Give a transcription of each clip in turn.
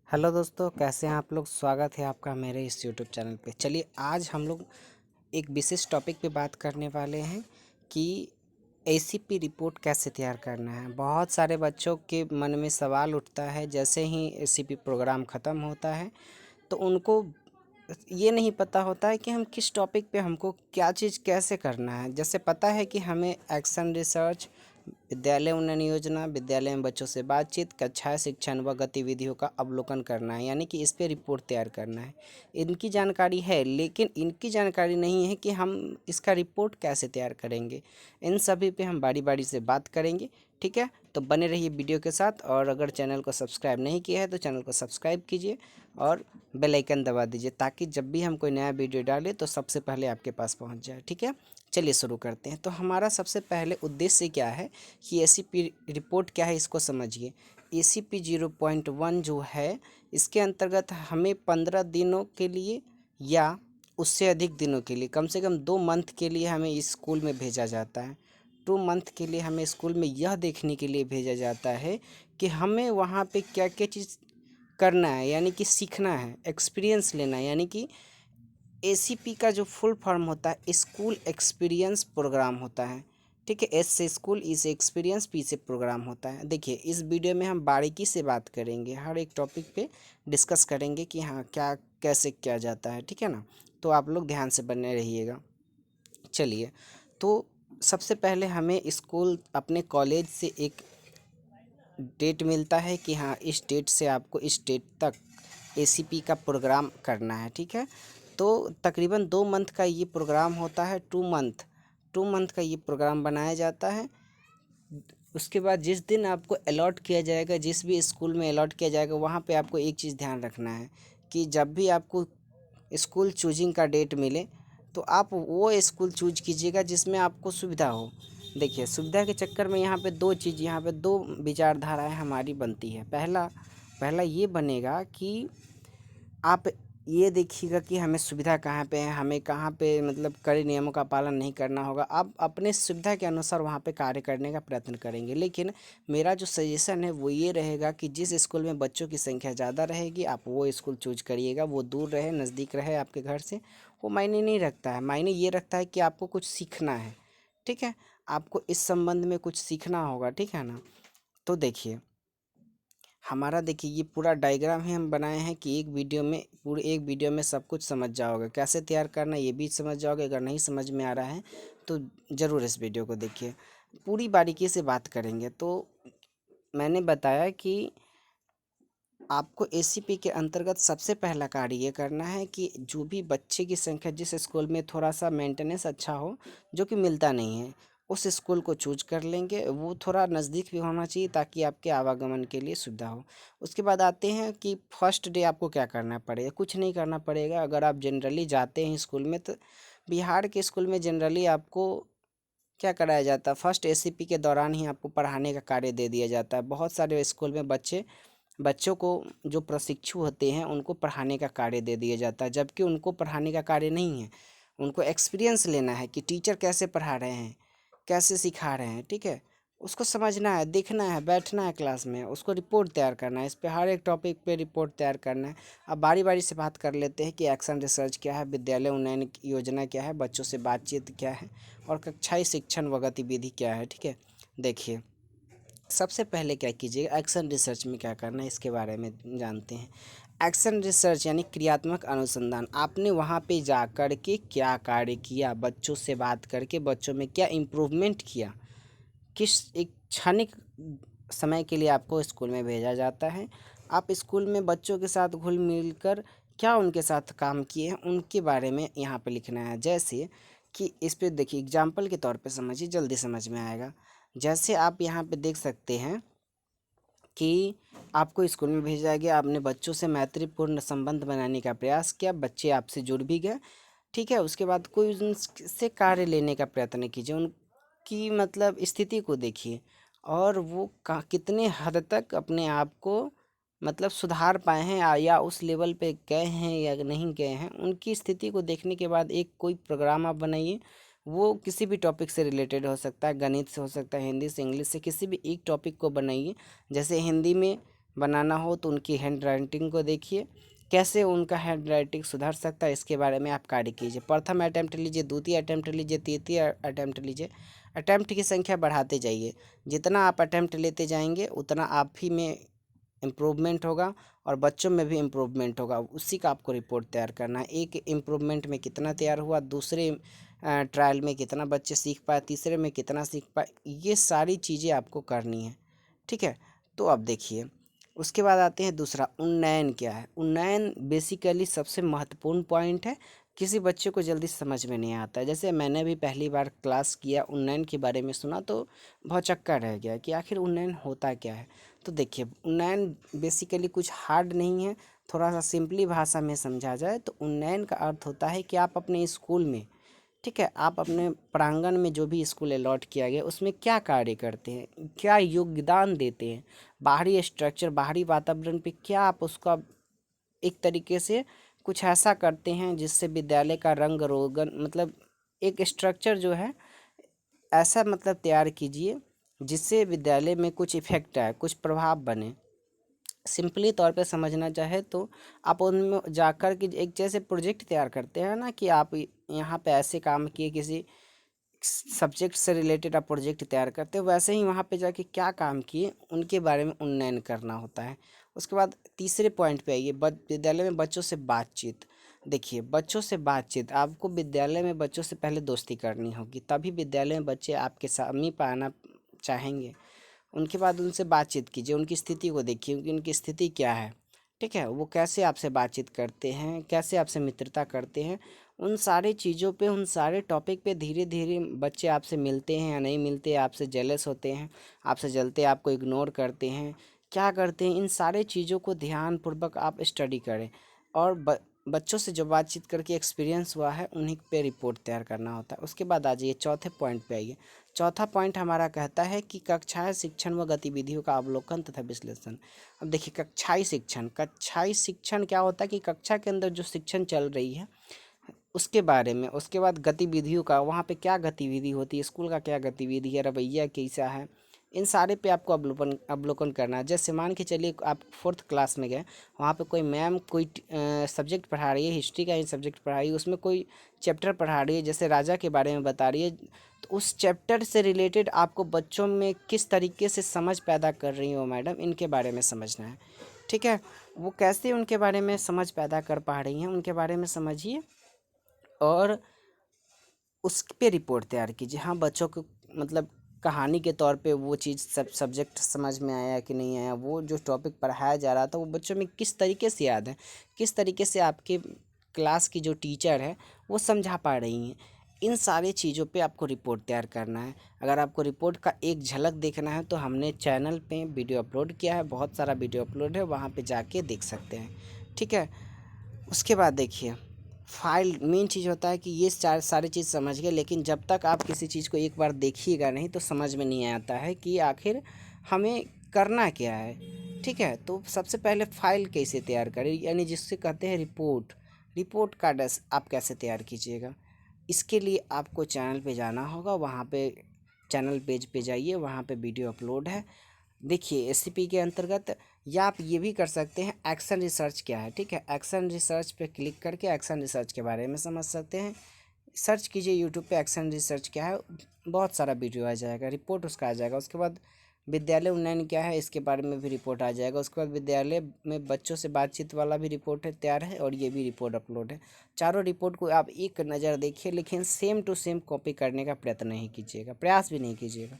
Hello दोस्तों, कैसे हैं आप लोग। स्वागत है आपका मेरे इस यूट्यूब चैनल पे। चलिए आज हम लोग एक विशेष टॉपिक पे बात करने वाले हैं कि एसीपी रिपोर्ट कैसे तैयार करना है। बहुत सारे बच्चों के मन में सवाल उठता है जैसे ही एसीपी प्रोग्राम ख़त्म होता है, तो उनको ये नहीं पता होता है कि हम किस टॉपिक पे हमको क्या चीज़ कैसे करना है। जैसे पता है कि हमें एक्शन रिसर्च, विद्यालय उन्नयन योजना, विद्यालय में बच्चों से बातचीत, कक्षाएं, शिक्षण व गतिविधियों का अवलोकन करना है, यानी कि इस पे रिपोर्ट तैयार करना है। इनकी जानकारी है, लेकिन इनकी जानकारी नहीं है कि हम इसका रिपोर्ट कैसे तैयार करेंगे। इन सभी पे हम बारी बारी से बात करेंगे। ठीक है, तो बने रहिए वीडियो के साथ। और अगर चैनल को सब्सक्राइब नहीं किया है तो चैनल को सब्सक्राइब कीजिए और बेल आइकन दबा दीजिए, ताकि जब भी हम कोई नया वीडियो डालें तो सबसे पहले आपके पास पहुंच जाए। ठीक है, चलिए शुरू करते हैं। तो हमारा सबसे पहले उद्देश्य क्या है कि एसीपी रिपोर्ट क्या है, इसको समझिए। एसीपी 0.1 जो है, इसके अंतर्गत हमें 15 दिनों के लिए या उससे अधिक दिनों के लिए, कम से कम 2 मंथ के लिए हमें इस स्कूल में भेजा जाता है। 2 मंथ के लिए हमें स्कूल में यह देखने के लिए भेजा जाता है कि हमें वहाँ पे क्या क्या चीज़ करना है, यानी कि सीखना है, एक्सपीरियंस लेना है। यानी कि एसीपी का जो फुल फॉर्म होता है स्कूल एक्सपीरियंस प्रोग्राम होता है। ठीक है, एस से स्कूल, ई से एक्सपीरियंस, पी से प्रोग्राम होता है। देखिए इस वीडियो में हम बारीकी से बात करेंगे, हर एक टॉपिक पे डिस्कस करेंगे कि हाँ क्या कैसे किया जाता है। ठीक है ना, तो आप लोग ध्यान से बने रहिएगा। चलिए, तो सबसे पहले हमें स्कूल अपने कॉलेज से एक डेट मिलता है कि हाँ इस डेट से आपको इस डेट तक एसीपी का प्रोग्राम करना है। ठीक है, तो तकरीबन 2 मंथ का ये प्रोग्राम होता है। 2 मंथ का ये प्रोग्राम बनाया जाता है। उसके बाद जिस दिन आपको अलॉट किया जाएगा, जिस भी स्कूल में अलॉट किया जाएगा, वहाँ पे आपको एक चीज़ ध्यान रखना है कि जब भी आपको स्कूल चूजिंग का डेट मिले तो आप वो स्कूल चूज कीजिएगा जिसमें आपको सुविधा हो। देखिए सुविधा के चक्कर में यहाँ पे दो विचारधाराएं हमारी बनती है। पहला पहला ये बनेगा कि आप ये देखिएगा कि हमें सुविधा कहाँ पे है, हमें कहाँ पे मतलब कड़े नियमों का पालन नहीं करना होगा। आप अपने सुविधा के अनुसार वहाँ पे कार्य करने का प्रयत्न करेंगे। लेकिन मेरा जो सजेशन है वो ये रहेगा कि जिस स्कूल में बच्चों की संख्या ज़्यादा रहेगी आप वो स्कूल चूज करिएगा। वो दूर रहे नज़दीक रहे आपके घर से, वो मायने नहीं रखता है। मायने ये रखता है कि आपको कुछ सीखना है। ठीक है, आपको इस संबंध में कुछ सीखना होगा। ठीक है ना, तो देखिए हमारा, देखिए ये पूरा डायग्राम ही हम बनाए हैं कि पूरे एक वीडियो में सब कुछ समझ जाओगे। कैसे तैयार करना ये भी समझ जाओगे। अगर नहीं समझ में आ रहा है तो ज़रूर इस वीडियो को देखिए, पूरी बारीकी से बात करेंगे। तो मैंने बताया कि आपको एसीपी के अंतर्गत सबसे पहला कार्य ये करना है कि जो भी बच्चे की संख्या, जिस स्कूल में थोड़ा सा मेंटेनेंस अच्छा हो, जो कि मिलता नहीं है, उस स्कूल को चूज कर लेंगे। वो थोड़ा नज़दीक भी होना चाहिए ताकि आपके आवागमन के लिए सुविधा हो। उसके बाद आते हैं कि फर्स्ट डे आपको क्या करना पड़ेगा। कुछ नहीं करना पड़ेगा। अगर आप जनरली जाते हैं स्कूल में, तो बिहार के स्कूल में जनरली आपको क्या कराया जाता है, फर्स्ट एसीपी के दौरान ही आपको पढ़ाने का कार्य दे दिया जाता है। बहुत सारे स्कूल में बच्चों को, जो प्रशिक्षु होते हैं, उनको पढ़ाने का कार्य दे दिया जाता है, जबकि उनको पढ़ाने का कार्य नहीं है। उनको एक्सपीरियंस लेना है कि टीचर कैसे पढ़ा रहे हैं, कैसे सिखा रहे हैं। ठीक है, उसको समझना है, देखना है, बैठना है क्लास में, उसको रिपोर्ट तैयार करना है। इस पे हर एक टॉपिक पे रिपोर्ट तैयार करना है। अब बारी बारी से बात कर लेते हैं कि एक्शन रिसर्च क्या है, विद्यालय उन्नयन योजना क्या है, बच्चों से बातचीत क्या है, और कक्षाई शिक्षण व गतिविधि क्या है। ठीक है, देखिए सबसे पहले क्या कीजिएगा, एक्शन रिसर्च में क्या करना है इसके बारे में जानते हैं। एक्शन रिसर्च यानी क्रियात्मक अनुसंधान। आपने वहाँ पे जा कर के क्या कार्य किया, बच्चों से बात करके बच्चों में क्या इम्प्रूवमेंट किया। किस एक क्षणिक समय के लिए आपको स्कूल में भेजा जाता है। आप स्कूल में बच्चों के साथ घुल मिल कर क्या उनके साथ काम किए हैं उनके बारे में यहाँ पे लिखना है। जैसे कि इस पे देखिए एग्जाम्पल के तौर पे समझिए, जल्दी समझ में आएगा। जैसे आप यहाँ पे देख सकते हैं कि आपको स्कूल में भेजा गया, आपने बच्चों से मैत्रीपूर्ण संबंध बनाने का प्रयास किया, बच्चे आपसे जुड़ भी गए। ठीक है, उसके बाद कोई उनसे कार्य लेने का प्रयत्न कीजिए, उनकी मतलब स्थिति को देखिए, और वो कितने हद तक अपने आप को मतलब सुधार पाए हैं, या उस लेवल पे गए हैं या नहीं गए हैं। उनकी स्थिति को देखने के बाद एक कोई प्रोग्राम आप बनाइए। वो किसी भी टॉपिक से रिलेटेड हो सकता है, गणित से हो सकता है, हिंदी से, इंग्लिश से, किसी भी एक टॉपिक को बनाइए। जैसे हिंदी में बनाना हो तो उनकी हैंड राइटिंग को देखिए, कैसे उनका हैंड राइटिंग सुधर सकता है इसके बारे में आप कार्य कीजिए। प्रथम अटैम्प्ट लीजिए, द्वितीय अटैम्प्ट लीजिए, तृतीय अटैम्प्ट लीजिए। अटैम्प्ट की संख्या बढ़ाते जाइए, जितना आप अटैम्प्ट लेते जाएंगे उतना आप ही में इम्प्रूवमेंट होगा और बच्चों में भी इम्प्रूवमेंट होगा। उसी का आपको रिपोर्ट तैयार करना है। एक इम्प्रूवमेंट में कितना तैयार हुआ, दूसरे ट्रायल में कितना बच्चे सीख पाए, तीसरे में कितना सीख पाए, ये सारी चीज़ें आपको करनी है। ठीक है, तो अब देखिए उसके बाद आते हैं दूसरा, उन्नयन क्या है। उन्नयन बेसिकली सबसे महत्वपूर्ण पॉइंट है, किसी बच्चे को जल्दी समझ में नहीं आता है। जैसे मैंने भी पहली बार क्लास किया, उन्नयन के बारे में सुना तो भौचक्का रह गया कि आखिर उन्नयन होता क्या है। तो देखिए उन्नयन बेसिकली कुछ हार्ड नहीं है, थोड़ा सा सिंपली भाषा में समझा जाए तो उन्नयन का अर्थ होता है कि आप अपने स्कूल में, ठीक है, आप अपने प्रांगण में जो भी स्कूल अलॉट किया गया उसमें क्या कार्य करते हैं, क्या योगदान देते हैं, बाहरी स्ट्रक्चर, बाहरी वातावरण पे क्या आप उसका एक तरीके से कुछ ऐसा करते हैं जिससे विद्यालय का रंग रोगन, मतलब एक स्ट्रक्चर जो है ऐसा मतलब तैयार कीजिए जिससे विद्यालय में कुछ इफेक्ट आए, कुछ प्रभाव बने। सिंपली तौर पे समझना चाहे तो आप उनमें जाकर के एक जैसे प्रोजेक्ट तैयार करते हैं ना, कि आप यहाँ पे ऐसे काम किए, किसी सब्जेक्ट से रिलेटेड आप प्रोजेक्ट तैयार करते हो, वैसे ही वहाँ पे जाके क्या काम किए उनके बारे में उन्नयन करना होता है। उसके बाद तीसरे पॉइंट पे आइए, विद्यालय में बच्चों से बातचीत। देखिए बच्चों से बातचीत, आपको विद्यालय में बच्चों से पहले दोस्ती करनी होगी, तभी विद्यालय में बच्चे आपके समीप आना चाहेंगे। उनके बाद उनसे बातचीत कीजिए, उनकी स्थिति को देखिए कि उनकी स्थिति क्या है। ठीक है, वो कैसे आपसे बातचीत करते हैं, कैसे आपसे मित्रता करते हैं, उन सारी चीज़ों पे, उन सारे टॉपिक पे धीरे धीरे बच्चे आपसे मिलते हैं या नहीं मिलते, आपसे जेलस होते हैं, आपसे जलते, आपको इग्नोर करते हैं, क्या करते हैं, इन सारे चीज़ों को ध्यानपूर्वक आप स्टडी करें। और बच्चों से जो बातचीत करके एक्सपीरियंस हुआ है उन्हीं पे रिपोर्ट तैयार करना होता है। उसके बाद आ जाइए चौथे पॉइंट पे आइए। चौथा पॉइंट हमारा कहता है कि कक्षाएं शिक्षण व गतिविधियों का अवलोकन तथा विश्लेषण। अब देखिए कक्षाई शिक्षण क्या होता है कि कक्षा के अंदर जो शिक्षण चल रही है उसके बारे में, उसके बाद गतिविधियों का, वहाँ पे क्या गतिविधि होती है, स्कूल का क्या गतिविधि है, रवैया कैसा है, इन सारे पे आपको अवलोकन अवलोकन करना है। जैसे मान के चलिए आप फोर्थ क्लास में गए, वहाँ पे कोई मैम कोई सब्जेक्ट पढ़ा रही है, हिस्ट्री का ही सब्जेक्ट पढ़ा रही है, उसमें कोई चैप्टर पढ़ा रही है, जैसे राजा के बारे में बता रही है, तो उस चैप्टर से रिलेटेड आपको बच्चों में किस तरीके से समझ पैदा कर रही हो मैडम, इनके बारे में समझना है। ठीक है, वो कैसे उनके बारे में समझ पैदा कर पा रही हैं उनके बारे में समझिए और उस पे रिपोर्ट तैयार कीजिए। हाँ, बच्चों को मतलब कहानी के तौर पे वो चीज़ सब सब्जेक्ट समझ में आया कि नहीं आया, वो जो टॉपिक पढ़ाया जा रहा था वो बच्चों में किस तरीके से याद है, किस तरीके से आपके क्लास की जो टीचर है वो समझा पा रही हैं, इन सारी चीज़ों पे आपको रिपोर्ट तैयार करना है। अगर आपको रिपोर्ट का एक झलक देखना है तो हमने चैनल पे वीडियो अपलोड किया है, बहुत सारा वीडियो अपलोड है, वहाँ पे जाके देख सकते हैं। ठीक है, उसके बाद देखिए फाइल, मेन चीज़ होता है कि ये सारी चीज़ समझ गए, लेकिन जब तक आप किसी चीज़ को एक बार देखिएगा नहीं तो समझ में नहीं आता है कि आखिर हमें करना क्या है। ठीक है, तो सबसे पहले फाइल कैसे तैयार करें, यानी जिससे कहते हैं रिपोर्ट, रिपोर्ट का डस आप कैसे तैयार कीजिएगा। इसके लिए आपको चैनल पे जाना होगा, वहाँ पे चैनल पेज पे जाइए, वहाँ पे वीडियो अपलोड है। देखिए एससीपी के अंतर्गत, या आप ये भी कर सकते हैं एक्शन रिसर्च क्या है। ठीक है, एक्शन रिसर्च पे क्लिक करके एक्शन रिसर्च के बारे में समझ सकते हैं। सर्च कीजिए यूट्यूब पे एक्शन रिसर्च क्या है, बहुत सारा वीडियो आ जाएगा, रिपोर्ट उसका आ जाएगा। उसके बाद विद्यालय उन्नयन क्या है इसके बारे में भी रिपोर्ट आ जाएगा। उसके बाद विद्यालय में बच्चों से बातचीत वाला भी रिपोर्ट है तैयार है, और ये भी रिपोर्ट अपलोड है। चारों रिपोर्ट को आप एक नज़र देखिए, लेकिन सेम टू सेम कॉपी करने का प्रयत्न नहीं कीजिएगा, प्रयास भी नहीं कीजिएगा।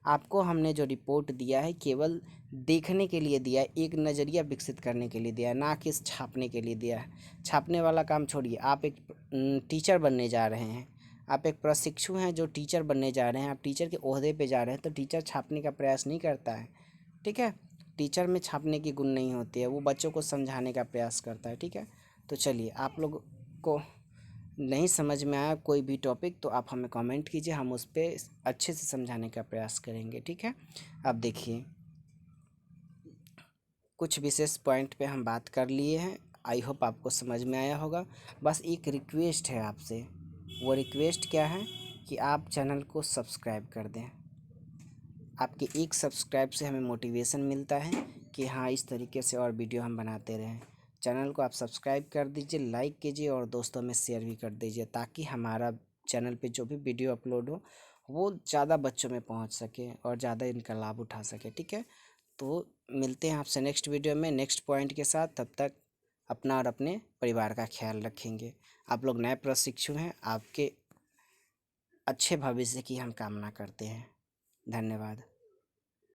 आपको हमने जो रिपोर्ट दिया है केवल देखने के लिए दिया है, एक नज़रिया विकसित करने के लिए दिया है, ना कि छापने के लिए दिया है। छापने वाला काम छोड़िए, आप एक टीचर बनने जा रहे हैं, आप एक प्रशिक्षु हैं जो टीचर बनने जा रहे हैं, आप टीचर के ओहदे पे जा रहे हैं, तो टीचर छापने का प्रयास नहीं करता है। ठीक है, टीचर में छापने की गुण नहीं होती है, वो बच्चों को समझाने का प्रयास करता है। ठीक है, तो चलिए आप लोग को नहीं समझ में आया कोई भी टॉपिक तो आप हमें कमेंट कीजिए, हम उस पर अच्छे से समझाने का प्रयास करेंगे। ठीक है, अब देखिए कुछ विशेष पॉइंट पे हम बात कर लिए हैं, आई होप आपको समझ में आया होगा। बस एक रिक्वेस्ट है आपसे, वो रिक्वेस्ट क्या है कि आप चैनल को सब्सक्राइब कर दें। आपके एक सब्सक्राइब से हमें मोटिवेशन मिलता है कि हाँ इस तरीके से और वीडियो हम बनाते रहें। चैनल को आप सब्सक्राइब कर दीजिए, लाइक कीजिए और दोस्तों में शेयर भी कर दीजिए, ताकि हमारा चैनल पे जो भी वीडियो अपलोड हो वो ज़्यादा बच्चों में पहुंच सके और ज़्यादा इनका लाभ उठा सके। ठीक है, तो मिलते हैं आपसे नेक्स्ट वीडियो में नेक्स्ट पॉइंट के साथ। तब तक अपना और अपने परिवार का ख्याल रखेंगे। आप लोग नए प्रशिक्षु हैं, आपके अच्छे भविष्य की हम कामना करते हैं। धन्यवाद।